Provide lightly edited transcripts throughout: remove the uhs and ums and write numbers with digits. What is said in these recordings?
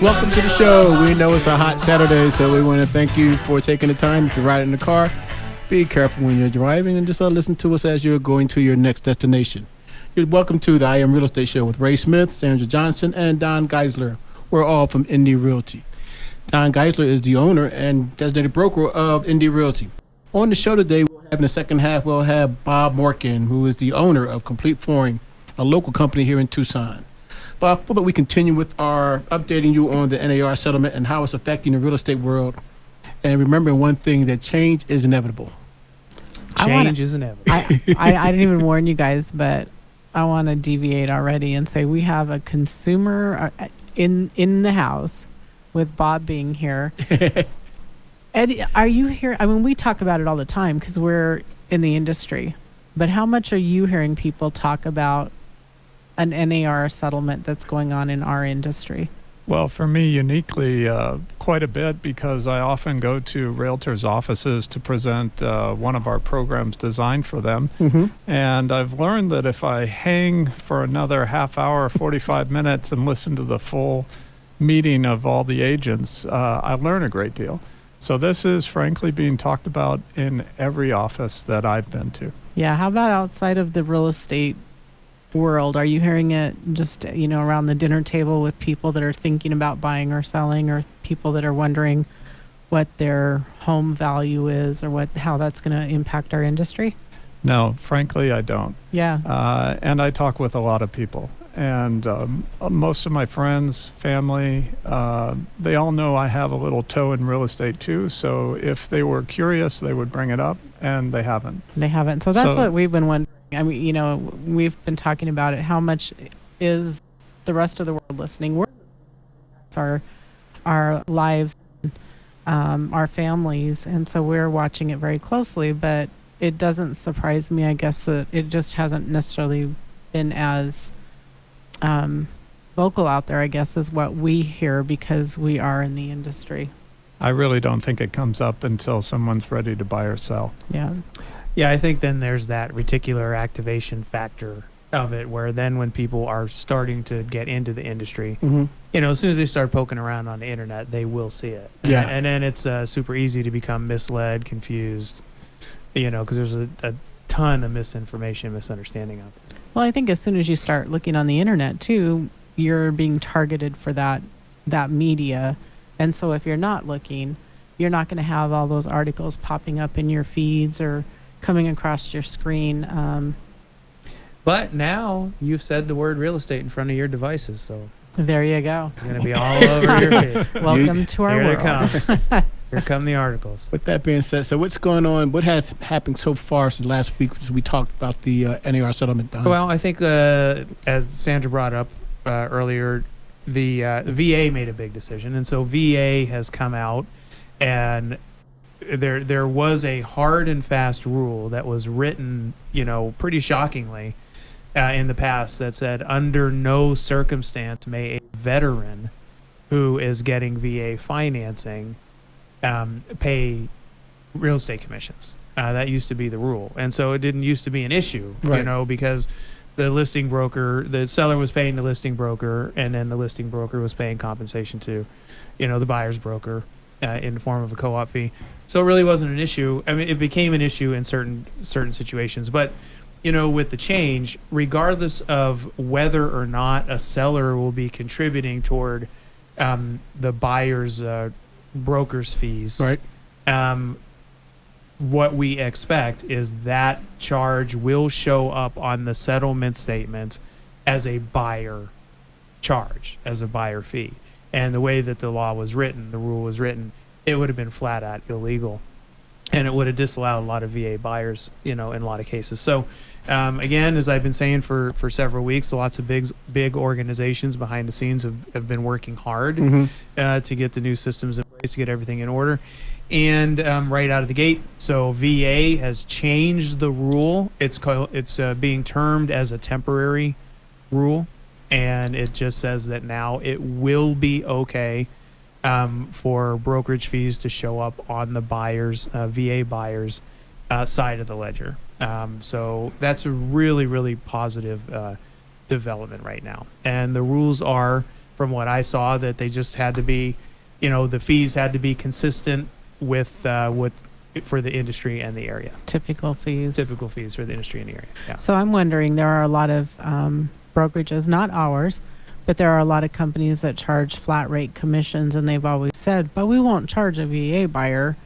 Welcome to the show. We know it's a hot Saturday, so we want to thank you for taking the time. If you're riding in the car, be careful when you're driving and just listen to us as you're going to your next destination. You're welcome to the I Am Real Estate Show with Ray Smith, Sandra Johnson, and Don Geisler. We're all from Indy Realty. Don Geisler is the owner and designated broker of Indy Realty. On the show today, in the second half, we'll have Bob Morkin, who is the owner of Complete Flooring, a local company here in Tucson. Bob, before we continue with our updating you on the NAR settlement and how it's affecting the real estate world, and remembering one thing, that change is inevitable. Change is inevitable. I didn't even warn you guys, but I want to deviate already and say we have a consumer in the house with Bob being here. Eddie, are you here? I mean, we talk about it all the time because we're in the industry. But how much are you hearing people talk about an NAR settlement that's going on in our industry? Well, for me, uniquely, quite a bit, because I often go to realtors' offices to present one of our programs designed for them. Mm-hmm. And I've learned that if I hang for another half hour, 45 minutes, and listen to the full meeting of all the agents, I learn a great deal. So this is frankly being talked about in every office that I've been to. Yeah. How about outside of the real estate world? Are you hearing it just, around the dinner table with people that are thinking about buying or selling, or people that are wondering what their home value is, or how that's going to impact our industry? No, frankly, I don't. Yeah. And I talk with a lot of people. And most of my friends, family, they all know I have a little toe in real estate too. So if they were curious, they would bring it up, and they haven't. They haven't. So that's what we've been wondering. I mean, we've been talking about it. How much is the rest of the world listening? We're our lives, our families, and so we're watching it very closely. But it doesn't surprise me, I guess, that it just hasn't necessarily been as vocal out there, I guess, is what we hear, because we are in the industry. I really don't think it comes up until someone's ready to buy or sell. Yeah. Yeah, I think then there's that reticular activation factor of it, where then when people are starting to get into the industry, Mm-hmm. as soon as they start poking around on the internet, they will see it. Yeah. And then it's super easy to become misled, confused, because there's a ton of misinformation, misunderstanding out there. Well, I think as soon as you start looking on the internet too, you're being targeted for that media. And so if you're not looking, you're not going to have all those articles popping up in your feeds or coming across your screen. But now you've said the word real estate in front of your devices, so There you go. it's going to be all over your feed. Welcome to our Here world. it comes. Here come the articles. With that being said, so what's going on? What has happened so far since last week as we talked about the NAR settlement? Don? Well, I think as Sandra brought up earlier, the VA made a big decision, and so VA has come out, and there was a hard and fast rule that was written, pretty shockingly, in the past, that said under no circumstance may a veteran who is getting VA financing pay real estate commissions. That used to be the rule, and so it didn't used to be an issue, Right. because the seller was paying the listing broker, and then the listing broker was paying compensation to, the buyer's broker in the form of a co-op fee. So it really wasn't an issue. I mean, it became an issue in certain situations, but with the change, regardless of whether or not a seller will be contributing toward the buyer's broker's fees, right. What we expect is that charge will show up on the settlement statement as a buyer charge, as a buyer fee. And the way that the law was written, the rule was written, it would have been flat out illegal. And it would have disallowed a lot of VA buyers, in a lot of cases. So, again, as I've been saying for several weeks, lots of big organizations behind the scenes have been working hard Mm-hmm. to get the new systems in place, to get everything in order. And right out of the gate, so VA has changed the rule. It's being termed as a temporary rule, and it just says that now it will be okay for brokerage fees to show up on the VA buyer's side of the ledger. So that's a really, really positive development right now. And the rules are from what I saw, that they just had to be, the fees had to be consistent with for the industry and the area. Typical fees. Typical fees for the industry and the area. Yeah. So I'm wondering, there are a lot of brokerages, not ours, but there are a lot of companies that charge flat rate commissions, and they've always said, but we won't charge a VA buyer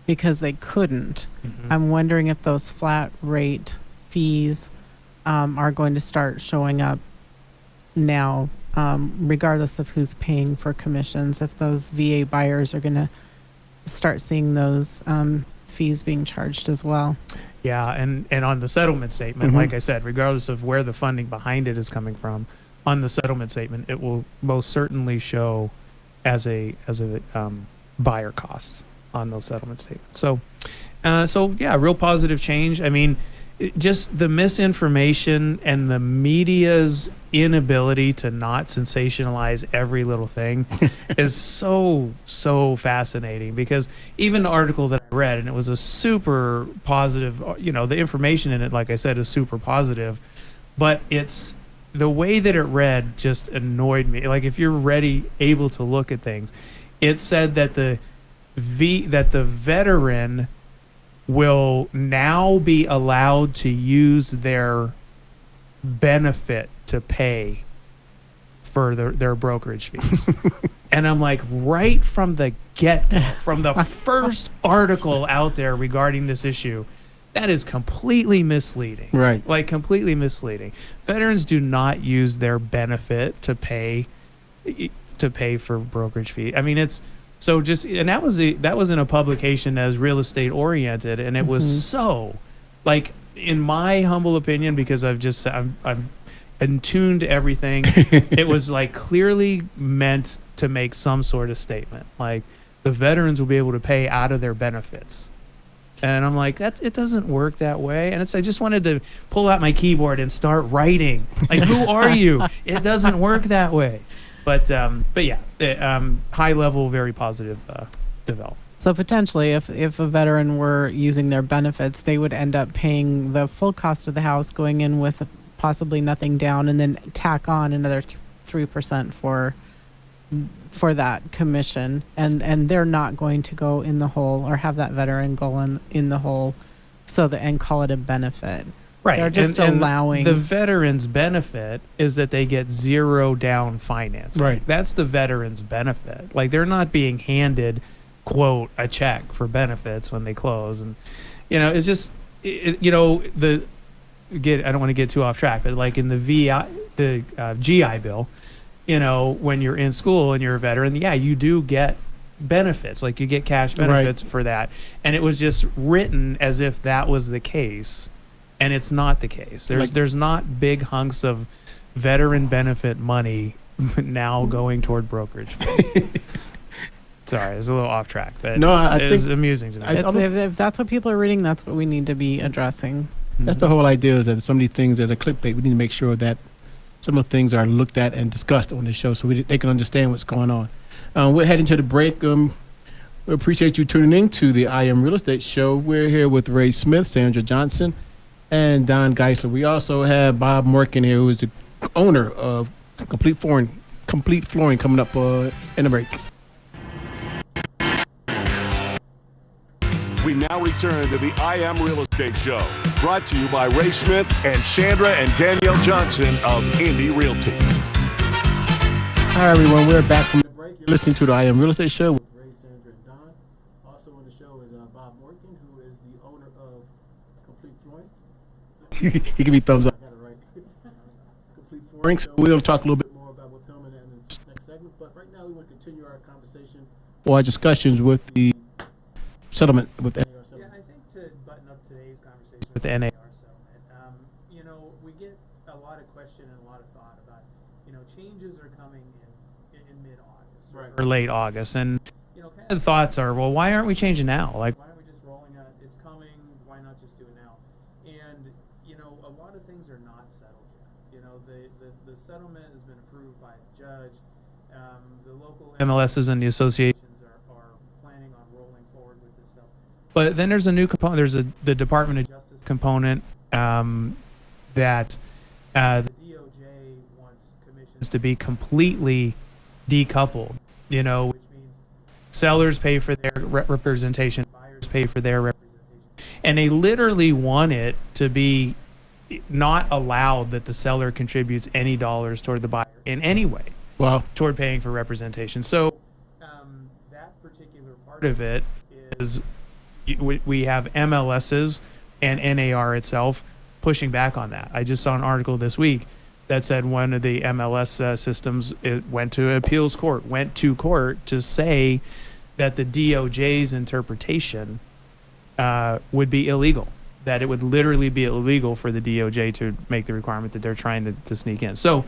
because they couldn't. Mhm. I'm wondering if those flat rate fees are going to start showing up now, regardless of who's paying for commissions, if those VA buyers are going to start seeing those fees being charged as well. Yeah, and on the settlement statement, Mhm. like I said, regardless of where the funding behind it is coming from, on the settlement statement, it will most certainly show as a buyer cost on those settlement statements. So yeah, real positive change. I mean, just the misinformation and the media's inability to not sensationalize every little thing is so fascinating, because even the article that I read, and it was a super positive, the information in it, like I said, is super positive, but it's the way that it read just annoyed me. Like, if you're able to look at things, it said that the veteran will now be allowed to use their benefit to pay for their brokerage fees. And I'm like, right from the get-go, from the first article out there regarding this issue, that is completely misleading. Right. Like, completely misleading. Veterans do not use their benefit to pay for brokerage fee. I mean, it's so just, and that was in a publication as real estate oriented, and it was so, like, in my humble opinion, because I'm attuned to everything, it was like clearly meant to make some sort of statement, like the veterans will be able to pay out of their benefits. And I'm like, it doesn't work that way. And I just wanted to pull out my keyboard and start writing. Like, who are you? It doesn't work that way. But yeah, high level, very positive development. So potentially, if a veteran were using their benefits, they would end up paying the full cost of the house, going in with possibly nothing down, and then tack on another 3% for that commission, and they're not going to go in the hole or have that veteran go in the hole, and call it a benefit. Right. They're just allowing. The veteran's benefit is that they get zero down financing. Right. That's the veteran's benefit. Like, they're not being handed, quote, a check for benefits when they close. And, it's just, I don't want to get too off track, but like in the GI Bill, when you're in school and you're a veteran, yeah, you do get benefits. Like, you get cash benefits for that. And it was just written as if that was the case. And it's not the case. There's not big hunks of veteran benefit money now going toward brokerage. Sorry, it's a little off track, but No, I it's think amusing to me. If that's what people are reading, that's what we need to be addressing. that's the whole idea, is that some of these things that are clickbait, we need to make sure that some of the things are looked at and discussed on the show so they can understand what's going on. We're heading to the break. We appreciate you tuning in to the I Am Real Estate Show. We're here with Ray Smith, Sandra Johnson, and Don Geisler. We also have Bob Morgan here, who is the owner of Complete Flooring, coming up in a break. We now return to the I Am Real Estate Show, brought to you by Ray Smith and Sandra and Danielle Johnson of Indy Realty. Hi, everyone. We're back from the break. You're listening to the I Am Real Estate Show with Ray, Sandra, and Don. Also on the show is Bob Morgan, who is the owner of Complete Flooring. He give me thumbs up. I got it right. Complete Flooring. So we're going to talk a little bit more about what's coming in the next segment. But right now, we want to continue our conversation or our discussions with the settlement with NAR Yeah, settlement. I think to button up today's conversation with the NAR settlement, we get a lot of question and a lot of thought about, changes are coming in mid-August or late August, and kind of the thoughts are, well, why aren't we changing now? Like, why aren't we just rolling out? It's coming. Why not just do it now? And a lot of things are not settled yet. The settlement has been approved by the judge. The local MLSs and the associations are planning on rolling forward with this stuff. But then there's a new component. There's the Department of Justice component that the DOJ wants commissions to be completely decoupled, which means sellers pay for their representation, buyers pay for their representation. And they literally want it to be not allowed that the seller contributes any dollars toward the buyer in any way Wow. toward paying for representation. So that particular part of it is we have MLSs and NAR itself pushing back on that. I just saw an article this week that said one of the MLS systems went to court to say that the DOJ's interpretation would be illegal, that it would literally be illegal for the DOJ to make the requirement that they're trying to sneak in. So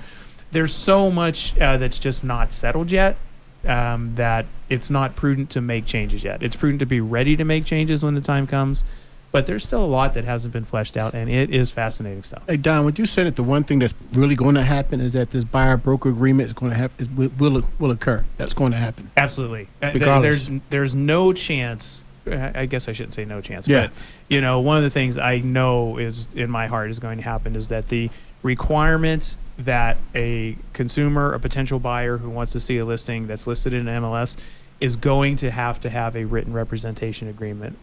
there's so much that's just not settled yet, that it's not prudent to make changes yet. It's prudent to be ready to make changes when the time comes, but there's still a lot that hasn't been fleshed out, and it is fascinating stuff. Hey, Don, would you say that the one thing that's really going to happen is that this buyer-broker agreement is going to happen, will occur? That's going to happen. Absolutely. Regardless. There's no chance. I guess I shouldn't say no chance, Yeah. but one of the things I know is in my heart is going to happen is that the requirement that a consumer, a potential buyer who wants to see a listing that's listed in MLS is going to have a written representation agreement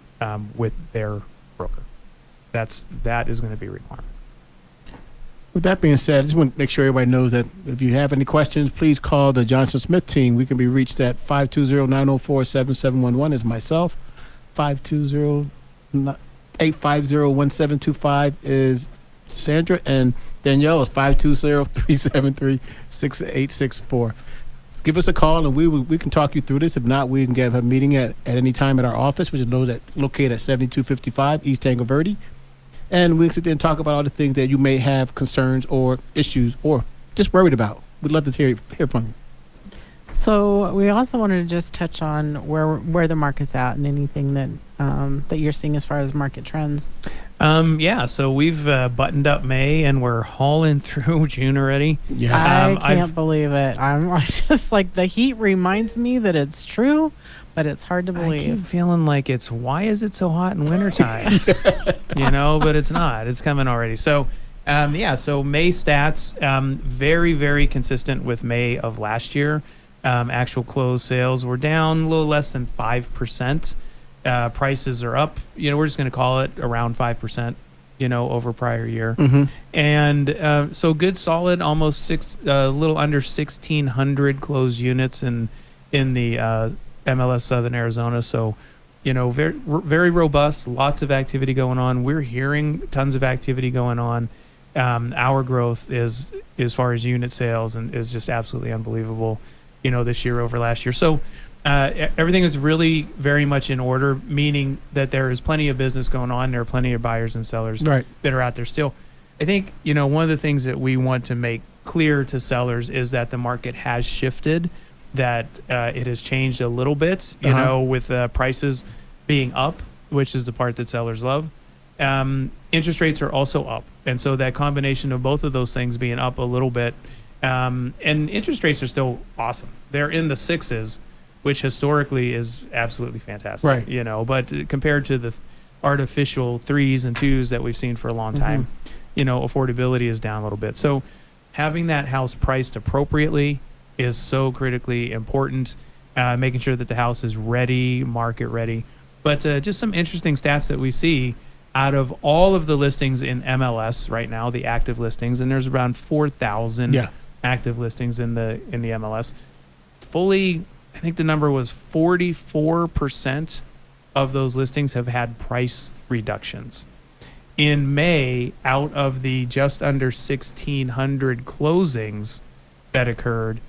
with their broker. That is going to be a requirement. With that being said, I just want to make sure everybody knows that if you have any questions, please call the Johnson Smith team. We can be reached at 520-904-7711 is myself. 520-850-1725 is Sandra, and Danielle is 520-373-6864. Give us a call, and we can talk you through this. If not, we can get a meeting at any time at our office, which is located at 7255 East Tango Verde. And we can sit there and talk about all the things that you may have concerns or issues or just worried about. We'd love to hear from you. So we also wanted to just touch on where the market's at and anything that that you're seeing as far as market trends. So we've buttoned up May and we're hauling through June already. Yeah. I can't believe it. I'm just like, the heat reminds me that it's true, but it's hard to I believe. keep feeling like why is it so hot in wintertime? But it's not. It's coming already. So, so May stats, very, very consistent with May of last year. Actual closed sales were down a little less than 5%. Prices are up. We're just going to call it around 5%, over prior year. Mm-hmm. And so good, solid, almost a little under 1,600 closed units in the MLS Southern Arizona. So, very, very robust, lots of activity going on. We're hearing tons of activity going on. Our growth is, as far as unit sales, and is just absolutely unbelievable, this year over last year. So everything is really very much in order, meaning that there is plenty of business going on. There are plenty of buyers and sellers Right. that are out there still. I think, one of the things that we want to make clear to sellers is that the market has shifted, that it has changed a little bit, with prices being up, which is the part that sellers love. Interest rates are also up. And so that combination of both of those things being up a little bit, and interest rates are still awesome. They're in the sixes, which historically is absolutely fantastic, Right. But compared to the artificial 3s and 2s that we've seen for a long time, affordability is down a little bit. So having that house priced appropriately is so critically important, making sure that the house is ready, market ready. But just some interesting stats that we see out of all of the listings in MLS right now, the active listings, and there's around 4,000 active listings in the MLS. Fully, I think the number was 44% of those listings have had price reductions. In May, out of the just under 1,600 closings that occurred,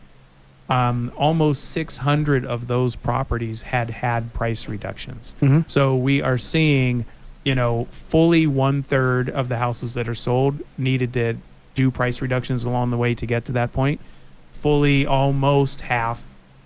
almost 600 of those properties had price reductions. Mm-hmm. So we are seeing, fully 1/3 of the houses that are sold needed to do price reductions along the way to get to that point. Fully almost half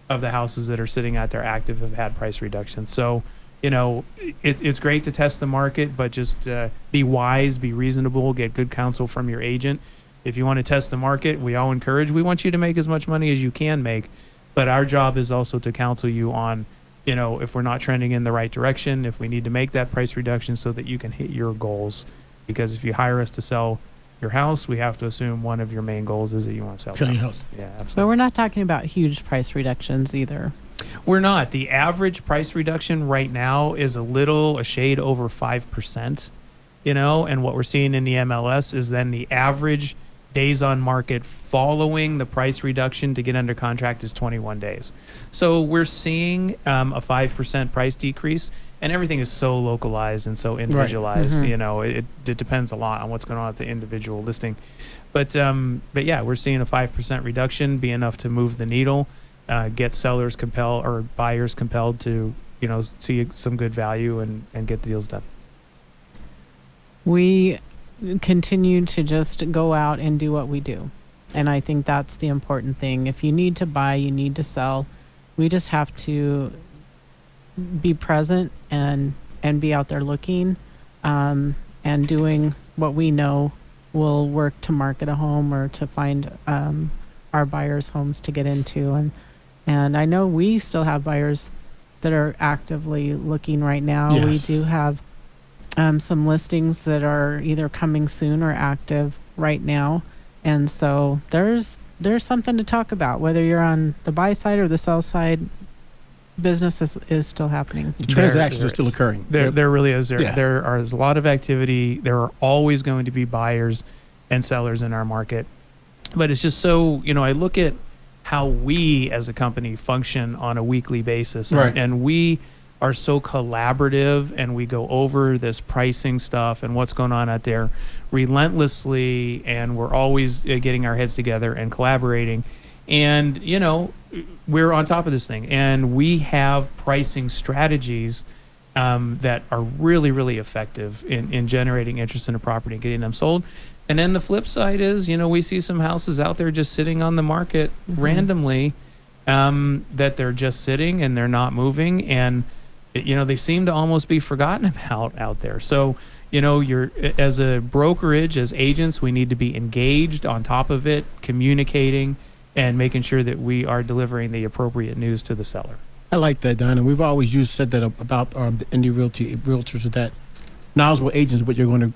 of the houses that are sitting out there active have had price reductions. So, it's great to test the market, but just be wise, be reasonable, get good counsel from your agent. If you want to test the market, we want you to make as much money as you can make, but our job is also to counsel you on, if we're not trending in the right direction, if we need to make that price reduction so that you can hit your goals. Because if you hire us to sell your house, we have to assume one of your main goals is that you want to sell Sell the your house. house. Yeah, But absolutely. we're not talking about huge price reductions either. We're not. The average price reduction right now is a shade over 5%, and what we're seeing in the MLS is then the average days on market following the price reduction to get under contract is 21 days. So we're seeing a 5% price decrease, and everything is so localized and so individualized. Mhm. It depends a lot on what's going on at the individual listing. But yeah, we're seeing a 5% reduction be enough to move the needle, get sellers compelled or buyers compelled to, see some good value and get the deals done. We continue to just go out and do what we do. And I think that's the important thing. If you need to buy, you need to sell. We just have to be present and be out there looking and doing what we know will work to market a home or to find our buyers' homes to get into. And I know we still have buyers that are actively looking right now. Yes. We do have some listings that are either coming soon or active right now. And so there's something to talk about, whether you're on the buy side or the sell side. Business is still happening. The transactions There are still is. occurring. There really is. Yeah. There is a lot of activity. There are always going to be buyers and sellers in our market. But it's just so, I look at how we as a company function on a weekly basis. Right. And we are so collaborative, and we go over this pricing stuff and what's going on out there relentlessly, and we're always getting our heads together and collaborating. And, we're on top of this thing, and we have pricing strategies that are really, really effective in generating interest in a property and getting them sold. And then the flip side is, we see some houses out there just sitting on the market randomly, that they're just sitting and they're not moving, and they seem to almost be forgotten about out there. So, you're, as a brokerage, as agents, we need to be engaged, on top of it, communicating and making sure that we are delivering the appropriate news to the seller. I like that, Don. And we've always said that about the Indie Realty realtors, is that knowledgeable agents what you're going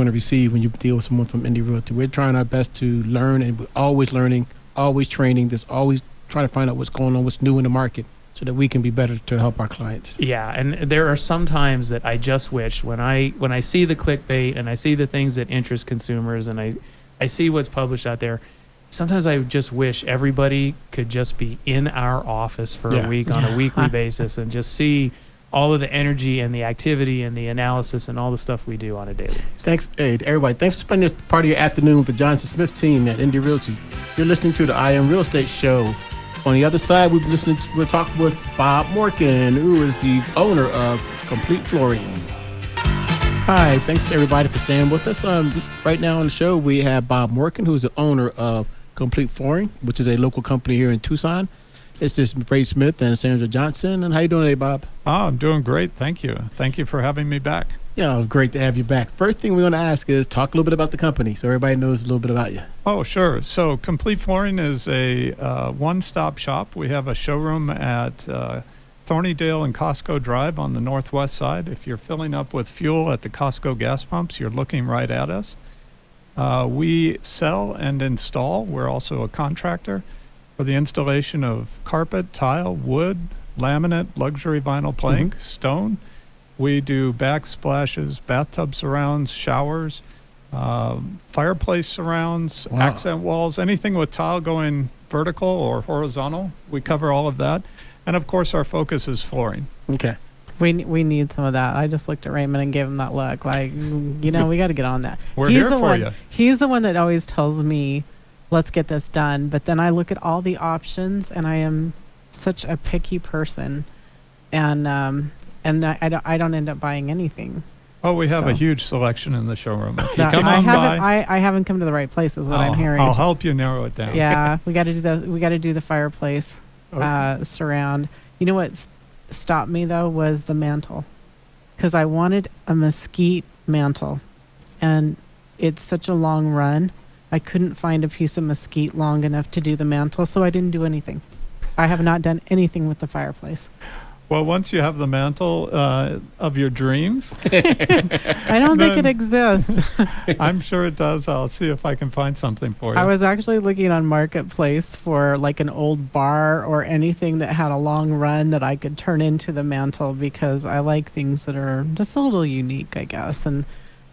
to receive when you deal with someone from Indie Realty. We're trying our best to learn, and we're always learning, always training. There's always trying to find out what's going on, what's new in the market, so that we can be better to help our clients. Yeah, and there are some times that I just wish, when I see the clickbait and I see the things that interest consumers, and I see what's published out there, sometimes I just wish everybody could just be in our office for a week on a weekly basis and just see all of the energy and the activity and the analysis and all the stuff we do on a daily basis. Thanks, hey, everybody. Thanks for spending this part of your afternoon with the Johnson Smith team at Indie Realty. You're listening to the I Am Real Estate Show. On the other side, we're talking with Bob Morgan, who is the owner of Complete Flooring. Hi, thanks everybody for staying with us. Right now on the show, we have Bob Morgan, who's the owner of Complete Flooring, which is a local company here in Tucson. It's just Ray Smith and Sandra Johnson. And how you doing today, Bob? Oh, I'm doing great. Thank you. Thank you for having me back. Yeah, great to have you back. First thing we want to ask is talk a little bit about the company so everybody knows a little bit about you. Oh, sure. So Complete Flooring is a one-stop shop. We have a showroom at Thornydale and Costco Drive on the northwest side. If you're filling up with fuel at the Costco gas pumps, you're looking right at us. We sell and install. We're also a contractor for the installation of carpet, tile, wood, laminate, luxury vinyl plank, stone. We do backsplashes, bathtub surrounds, showers, fireplace surrounds, accent walls, anything with tile going vertical or horizontal. We cover all of that. And of course, our focus is flooring. Okay. We need some of that. I just looked at Raymond and gave him that look, like, we got to get on that. We're here for you. He's the one that always tells me, let's get this done. But then I look at all the options, and I am such a picky person, and I don't end up buying anything. Oh, we have a So. huge selection in the showroom. If you No, come I on haven't. by, I haven't come to the right place, is what I'm hearing. I'll help you narrow it down. Yeah, we got to do the fireplace Okay. surround. You know what stopped me though was the mantle, because I wanted a mesquite mantle, and it's such a long run. I couldn't find a piece of mesquite long enough to do the mantle, so I didn't do anything. I have not done anything with the fireplace. Well, once you have the mantle of your dreams, I don't think it Then- exists. I'm sure it does. I'll see if I can find something for you. I was actually looking on Marketplace for like an old bar or anything that had a long run that I could turn into the mantle, because I like things that are just a little unique, I guess. And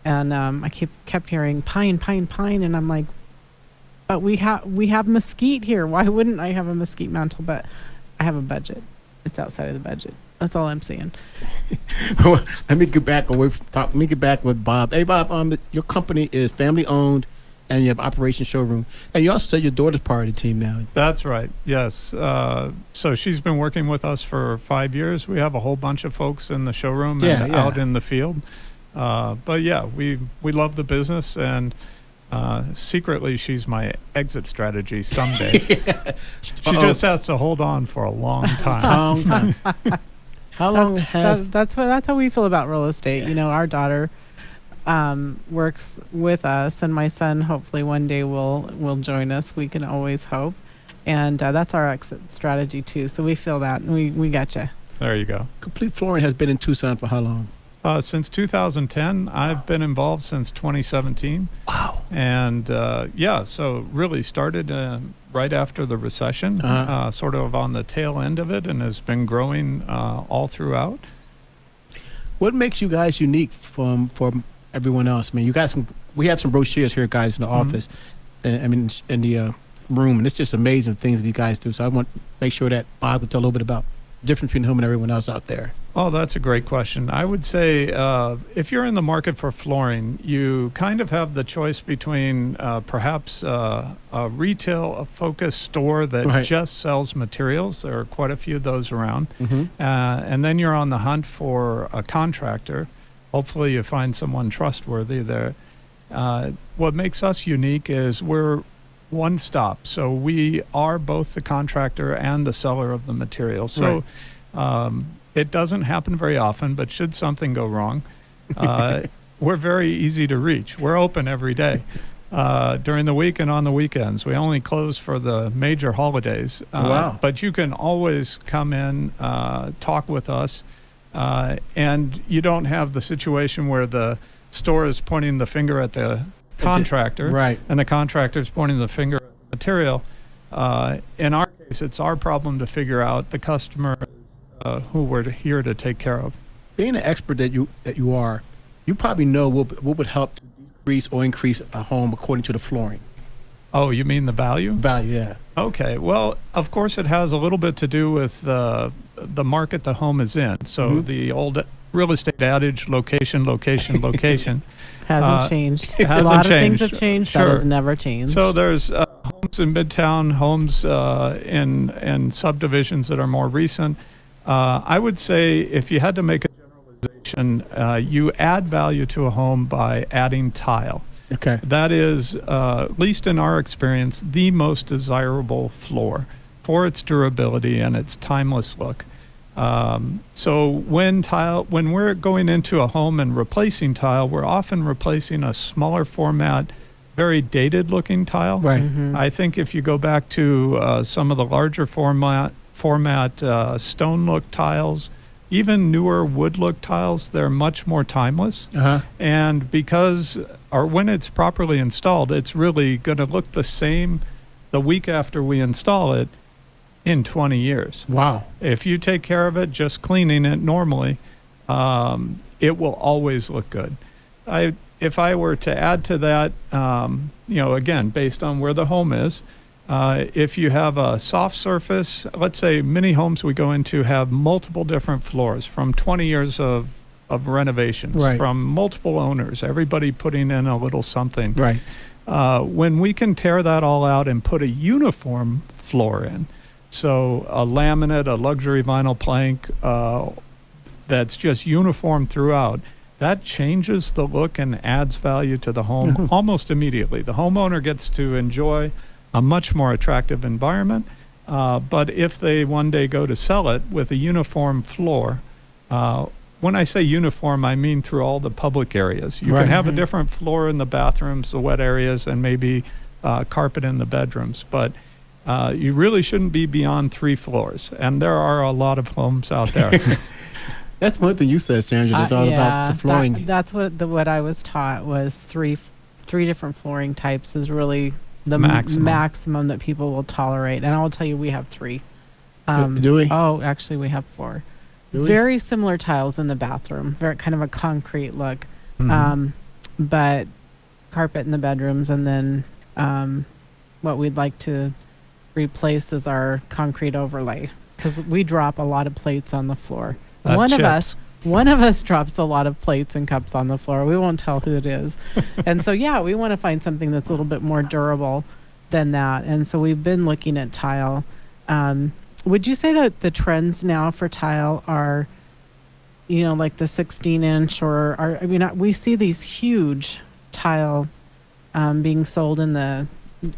I kept hearing pine, pine, pine, and I'm like, but we have mesquite here. Why wouldn't I have a mesquite mantle? But I have a budget. It's outside of the budget. That's all I'm saying. Let me get back away from talk. Let me get back with Bob. Hey, Bob, your company is family owned, and you have operation showroom, and you also said your daughter's part of the team now. That's right. Yes. So she's been working with us for 5 years. We have a whole bunch of folks in the showroom and Yeah. out in the field. But yeah, we love the business, and secretly she's my exit strategy someday. She just has to hold on for a long time. Long time. How long have? That's how we feel about real estate. You know, our daughter works with us, and my son hopefully one day will join us. We can always hope, and that's our exit strategy too. So we feel that, and we got you. There you go. Complete Flooring has been in Tucson for how long? Since 2010, I've been involved since 2017. Wow. And so really started right after the recession, Uh-huh. sort of on the tail end of it, and has been growing all throughout. What makes you guys unique from everyone else? I mean, we have some brochures here, guys, in the office. In the room, and it's just amazing things these guys do. So I want to make sure that Bob would tell a little bit about the difference between him and everyone else out there. Oh, that's a great question. I would say if you're in the market for flooring, you kind of have the choice between perhaps a retail-focused store that Right. just sells materials. There are quite a few of those around. Mm-hmm. And then you're on the hunt for a contractor. Hopefully you find someone trustworthy there. What makes us unique is we're one stop. So we are both the contractor and the seller of the material. So it doesn't happen very often, but should something go wrong, we're very easy to reach. We're open every day. During the week and on the weekends. We only close for the major holidays. Wow. But you can always come in, talk with us, and you don't have the situation where the store is pointing the finger at the contractor, Right. and the contractor is pointing the finger at the material. In our case, it's our problem to figure out the customer who we're here to take care of. Being an expert that you are, you probably know what would help to decrease or increase a home according to the flooring Oh, you mean the value? value. Yeah. Okay. Well, of course, it has a little bit to do with the market the home is in. So Mhm. the old real estate adage, location, location, location. Hasn't changed. A hasn't lot of things changed. have changed. Sure. That has never changed. So there's homes in Midtown, homes in subdivisions that are more recent. I would say if you had to make a generalization, you add value to a home by adding tile. Okay. That is, at least in our experience, the most desirable floor for its durability and its timeless look. So when we're going into a home and replacing tile, we're often replacing a smaller format, very dated looking tile. Right. Mhm. I think if you go back to some of the larger format stone look tiles, even newer wood look tiles, they're much more timeless. Uh-huh. And when it's properly installed, it's really going to look the same the week after we install it in 20 years. Wow. If you take care of it, just cleaning it normally, it will always look good. If I were to add to that, again, based on where the home is, if you have a soft surface, let's say many homes we go into have multiple different floors from 20 years of renovations, Right. from multiple owners, everybody putting in a little something. Right. When we can tear that all out and put a uniform floor in, so a laminate, a luxury vinyl plank that's just uniform throughout, that changes the look and adds value to the home almost immediately. The homeowner gets to enjoy a much more attractive environment. But if they one day go to sell it with a uniform floor, when I say uniform, I mean through all the public areas. You Right. can have a different floor in the bathrooms, the wet areas, and maybe carpet in the bedrooms. But you really shouldn't be beyond 3 floors. And there are a lot of homes out there. That's one thing you said, Sandra. It's all about the flooring. That's what I was taught was three different flooring types is really the maximum that people will tolerate. And I'll tell you, we have 3. Do we? Oh, actually, we have 4. Very similar tiles in the bathroom. Very kind of a concrete look, but carpet in the bedrooms, and then what we'd like to replace is our concrete overlay because we drop a lot of plates on the floor. One of us drops a lot of plates and cups on the floor. We won't tell who it is. And so, we want to find something that's a little bit more durable than that. And so we've been looking at tile. Would you say that the trends now for tile are, like the 16-inch we see these huge tile being sold in the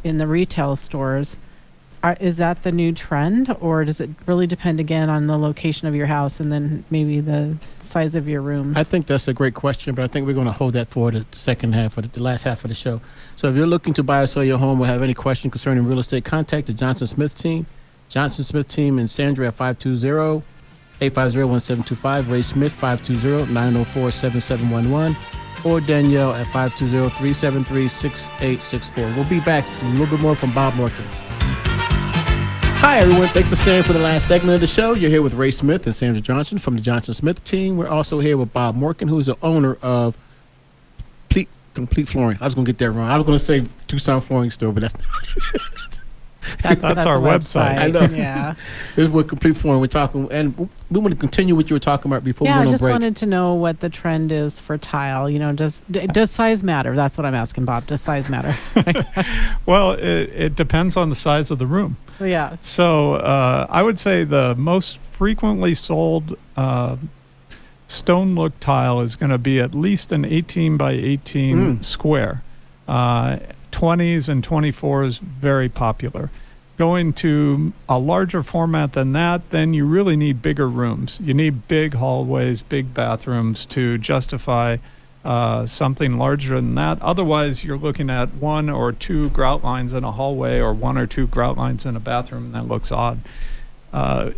retail stores. Is that the new trend, or does it really depend again on the location of your house and then maybe the size of your rooms? I think that's a great question, but I think we're going to hold that for the second half or the last half of the show. So if you're looking to buy or sell your home or have any question concerning real estate, contact the Johnson Smith team. Johnson Smith team and Sandra at 520-850-1725, Ray Smith 520-904-7711, or Danielle at 520-373-6864. We'll be back with a little bit more from Bob Morkin. Hi, everyone. Thanks for staying for the last segment of the show. You're here with Ray Smith and Sandra Johnson from the Johnson Smith team. We're also here with Bob Morkin, who's the owner of Complete Flooring. I was going to get that wrong. I was going to say Tucson Flooring Store, but that's not That's our website. I know. Yeah. This is what Complete Flooring we're talking, and we want to continue what you were talking about before we went on break. I just wanted to know what the trend is for tile. Does size matter? That's what I'm asking, Bob. Does size matter? Well, it depends on the size of the room. Yeah. So I would say the most frequently sold stone look tile is going to be at least an 18 by 18 square. 20s and 24s, very popular. Going to a larger format than that, then you really need bigger rooms. You need big hallways, big bathrooms to justify something larger than that. Otherwise, you're looking at 1 or 2 grout lines in a hallway or 1 or 2 grout lines in a bathroom, and that looks odd.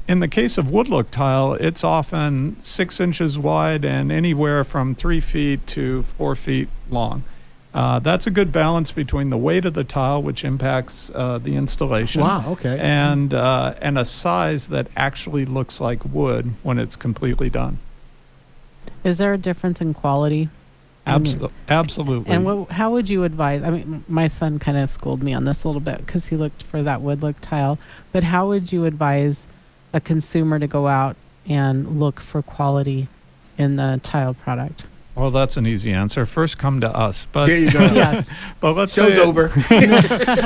In the case of wood look tile, it's often 6 inches wide and anywhere from 3 feet to 4 feet long. That's a good balance between the weight of the tile, which impacts the installation. Wow, okay. And a size that actually looks like wood when it's completely done. Is there a difference in quality? Absolutely. And how would you advise? I mean, my son kind of schooled me on this a little bit because he looked for that wood look tile. But how would you advise a consumer to go out and look for quality in the tile product? Well, that's an easy answer. First, come to us. But there you go. Yes. But let's Show's say over.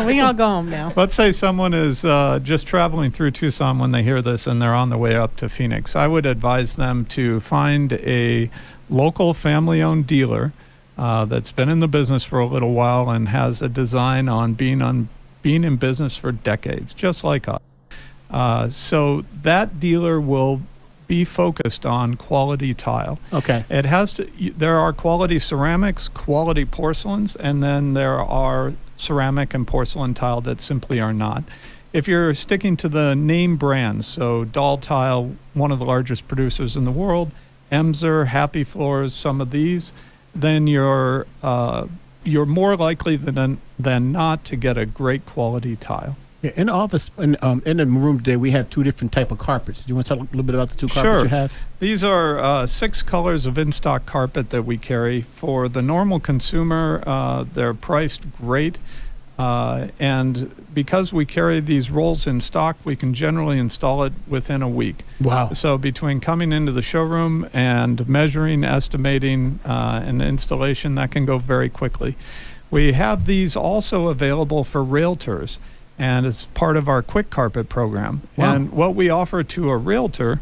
We all go home now. Let's say someone is just traveling through Tucson when they hear this and they're on the way up to Phoenix. I would advise them to find a local family-owned dealer that's been in the business for a little while and has a design on being in business for decades, just like us. So that dealer will be focused on quality tile. Okay. There are quality ceramics, quality porcelains, and then there are ceramic and porcelain tile that simply are not. If you're sticking to the name brands, so Doll Tile, one of the largest producers in the world, Emser, Happy Floors, some of these, then you're more likely than not to get a great quality tile. Yeah, in the office, in the room today, we have 2 different type of carpets. Do you want to talk a little bit about the 2 carpets you have? These are 6 colors of in-stock carpet that we carry. For the normal consumer, they're priced great. And because we carry these rolls in stock, we can generally install it within a week. Wow. So between coming into the showroom and measuring, estimating, and installation, that can go very quickly. We have these also available for realtors, and it's part of our Quick Carpet program. Wow. And what we offer to a realtor,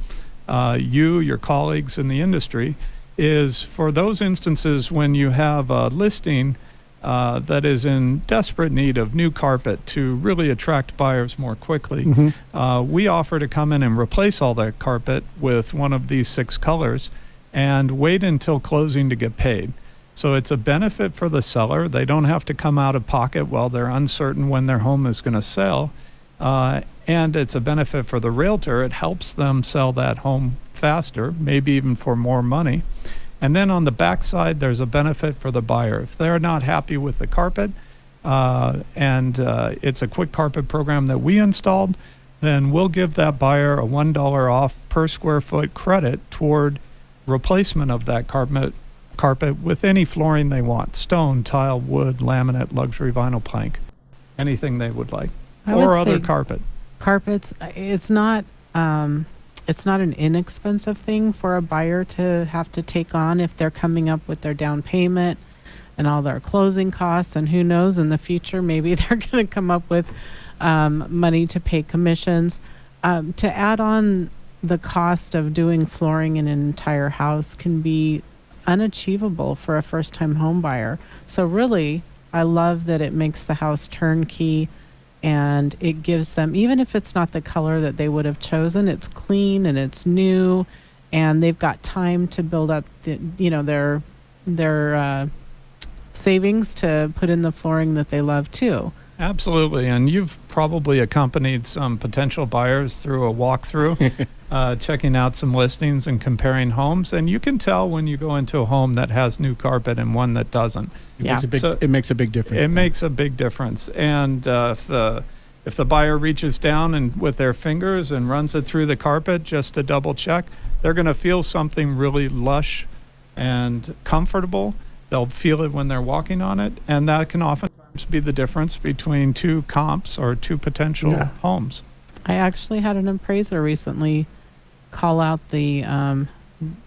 your colleagues in the industry, is for those instances when you have a listing that is in desperate need of new carpet to really attract buyers more quickly, we offer to come in and replace all that carpet with one of these 6 colors and wait until closing to get paid. So it's a benefit for the seller. They don't have to come out of pocket while they're uncertain when their home is going to sell. And it's a benefit for the realtor. It helps them sell that home faster, maybe even for more money. And then on the backside, there's a benefit for the buyer. If they're not happy with the carpet, and it's a quick carpet program that we installed, then we'll give that buyer a $1 off per square foot credit toward replacement of that carpet with any flooring they want: stone, tile, wood, laminate, luxury vinyl plank, anything they would like, I would or other say carpet. Carpets, it's not an inexpensive thing for a buyer to have to take on if they're coming up with their down payment and all their closing costs, and who knows, in the future maybe they're going to come up with money to pay commissions. To add on the cost of doing flooring in an entire house can be unachievable for a first-time home buyer. So really, I love that it makes the house turnkey, and it gives them, even if it's not the color that they would have chosen, it's clean and it's new, and they've got time to build up their savings to put in the flooring that they love too. Absolutely. And you've probably accompanied some potential buyers through a walkthrough, checking out some listings and comparing homes. And you can tell when you go into a home that has new carpet and one that doesn't. Yeah. It makes a big difference. It makes a big difference. And if the buyer reaches down and with their fingers and runs it through the carpet just to double check, they're going to feel something really lush and comfortable. They'll feel it when they're walking on it. And that can oftentimes be the difference between two comps or two potential homes. I actually had an appraiser recently call out the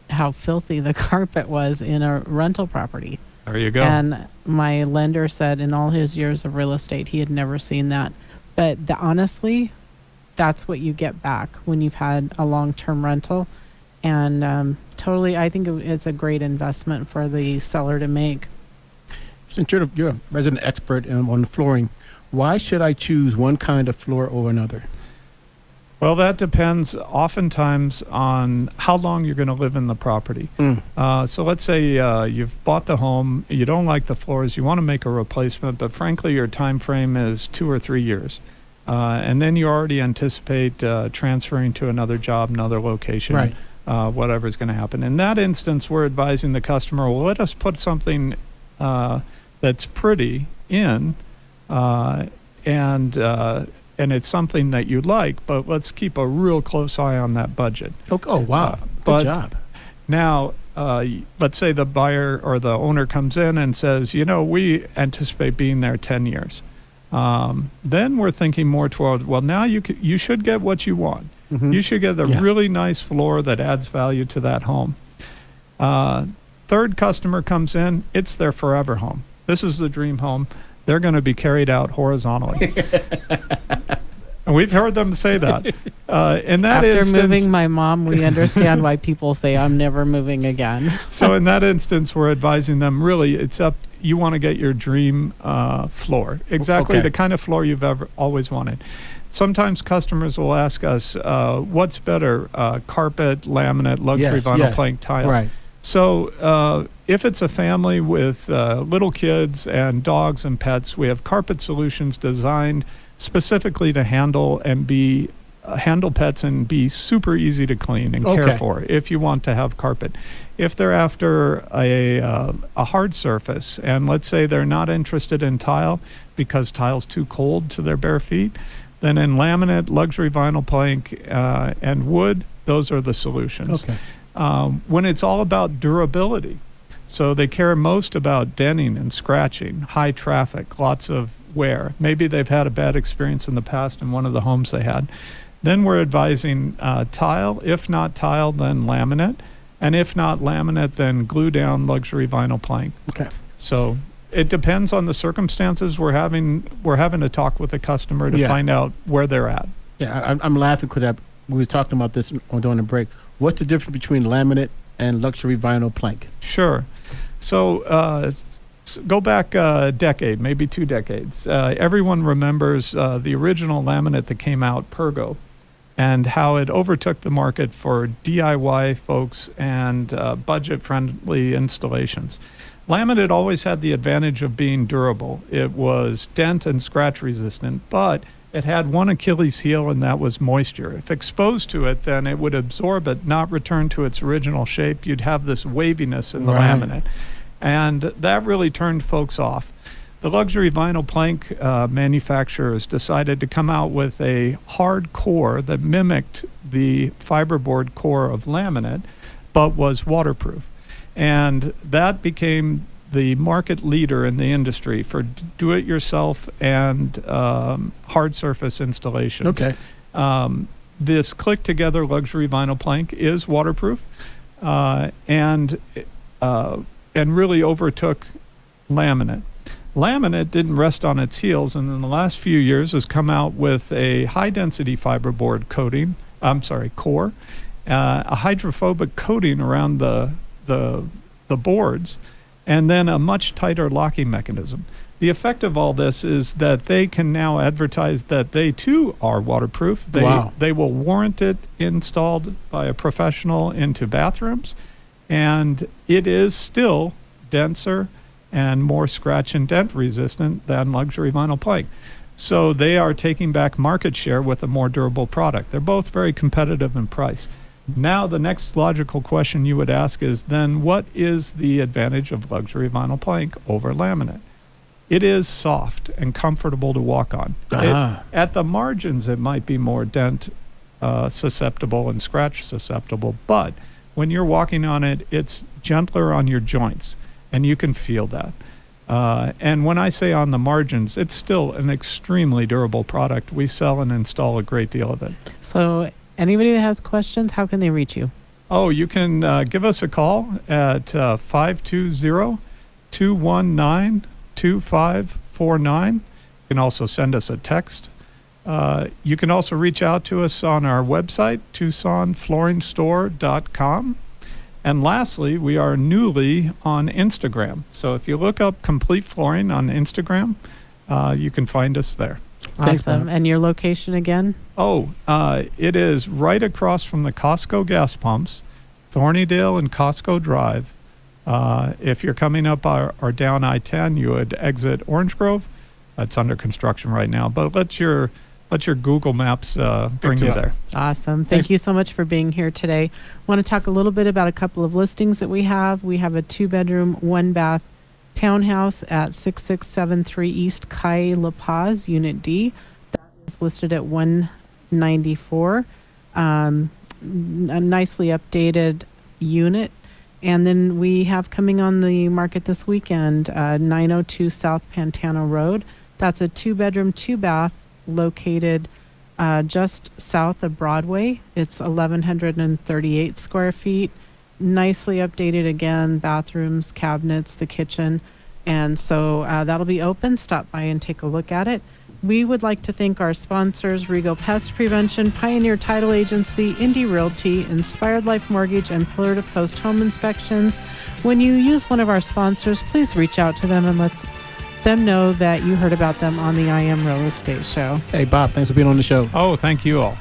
how filthy the carpet was in a rental property. There you go. And my lender said in all his years of real estate, he had never seen that. But honestly, that's what you get back when you've had a long-term rental. And totally, I think it's a great investment for the seller to make. Since you're a resident expert on flooring, why should I choose one kind of floor over another? Well, that depends oftentimes on how long you're going to live in the property. So let's say you've bought the home, you don't like the floors, you want to make a replacement, but frankly, your time frame is 2 or 3 years. And then you already anticipate transferring to another job, another location, right. Whatever's going to happen. In that instance, we're advising the customer, well, let us put something that's pretty in, and it's something that you like, but let's keep a real close eye on that budget. Oh wow. Good job. Now, let's say the buyer or the owner comes in and says, we anticipate being there 10 years. Then we're thinking more toward, well, now you should get what you want. Mm-hmm. You should get a really nice floor that adds value to that home. Third customer comes in, it's their forever home. This is the dream home. They're going to be carried out horizontally. And we've heard them say that. In that After instance, moving my mom, we understand why people say I'm never moving again. So in that instance, we're advising them, really, you want to get your dream floor. Exactly the kind of floor you've always wanted. Sometimes customers will ask us, what's better, carpet, laminate, luxury vinyl plank, tile? Right. So if it's a family with little kids and dogs and pets, we have carpet solutions designed specifically to handle pets and be super easy to clean and care for if you want to have carpet. If they're after a hard surface, and let's say they're not interested in tile because tile's too cold to their bare feet, then in laminate, luxury vinyl plank, and wood, those are the solutions. Okay. When it's all about durability, so they care most about denting and scratching, high traffic, lots of wear. Maybe they've had a bad experience in the past in one of the homes they had. Then we're advising tile. If not tile, then laminate. And if not laminate, then glue down luxury vinyl plank. Okay. So it depends on the circumstances. We're having to talk with the customer to find out where they're at. Yeah, I'm laughing because we were talking about this during the break. What's the difference between laminate and luxury vinyl plank? Sure. So go back a decade, maybe 2 decades. Everyone remembers the original laminate that came out, Pergo, and how it overtook the market for DIY folks and budget-friendly installations. Laminate always had the advantage of being durable. It was dent and scratch resistant, but it had one Achilles heel, and that was moisture. If exposed to it, then it would absorb it, not return to its original shape. You'd have this waviness in the Right. laminate. And that really turned folks off. The luxury vinyl plank manufacturers decided to come out with a hard core that mimicked the fiberboard core of laminate, but was waterproof. And that became the market leader in the industry for do-it-yourself and hard surface installations. Okay. This click-together luxury vinyl plank is waterproof, and really overtook laminate. Laminate didn't rest on its heels, and in the last few years has come out with a high-density fiberboard core, a hydrophobic coating around the boards, and then a much tighter locking mechanism. The effect of all this is that they can now advertise that they too are waterproof. Wow. They will warrant it installed by a professional into bathrooms, and it is still denser and more scratch and dent resistant than luxury vinyl plank. So they are taking back market share with a more durable product. They're both very competitive in price. Now, the next logical question you would ask is then what is the advantage of luxury vinyl plank over laminate? It is soft and comfortable to walk on. At the margins, it might be more dent susceptible and scratch susceptible, but when you're walking on it, it's gentler on your joints, and you can feel that. And when I say on the margins, it's still an extremely durable product. We sell and install a great deal of it. So anybody that has questions, how can they reach you? Oh, you can give us a call at 520-219-2549. You can also send us a text. You can also reach out to us on our website, TucsonFlooringStore.com. And lastly, we are newly on Instagram. So if you look up Complete Flooring on Instagram, you can find us there. Thanks, Awesome. Bob. And your location again? It is right across from the Costco gas pumps, Thornydale and Costco Drive. If you're coming up or down I-10, you would exit Orange Grove. It's under construction right now, but let your Google Maps bring you there. Awesome. Thank you so much for being here today. Want to talk a little bit about a couple of listings that we have. We have a 2-bedroom, 1-bath townhouse at 6673 East Calle La Paz, Unit D. That is listed at $194. A nicely updated unit. And then we have coming on the market this weekend, 902 South Pantano Road. That's a 2-bedroom, 2-bath located just south of Broadway. It's 1,138 square feet. Nicely updated again, bathrooms, cabinets, the kitchen. And so that'll be open. Stop by and take a look at it. We would like to thank our sponsors, Regal Pest Prevention, Pioneer Title Agency, Indy Realty, Inspired Life Mortgage, and Pillar to Post Home Inspections. When you use one of our sponsors, please reach out to them and let them know that you heard about them on the I Am Real Estate Show. Hey, Bob, thanks for being on the show. Oh, thank you all.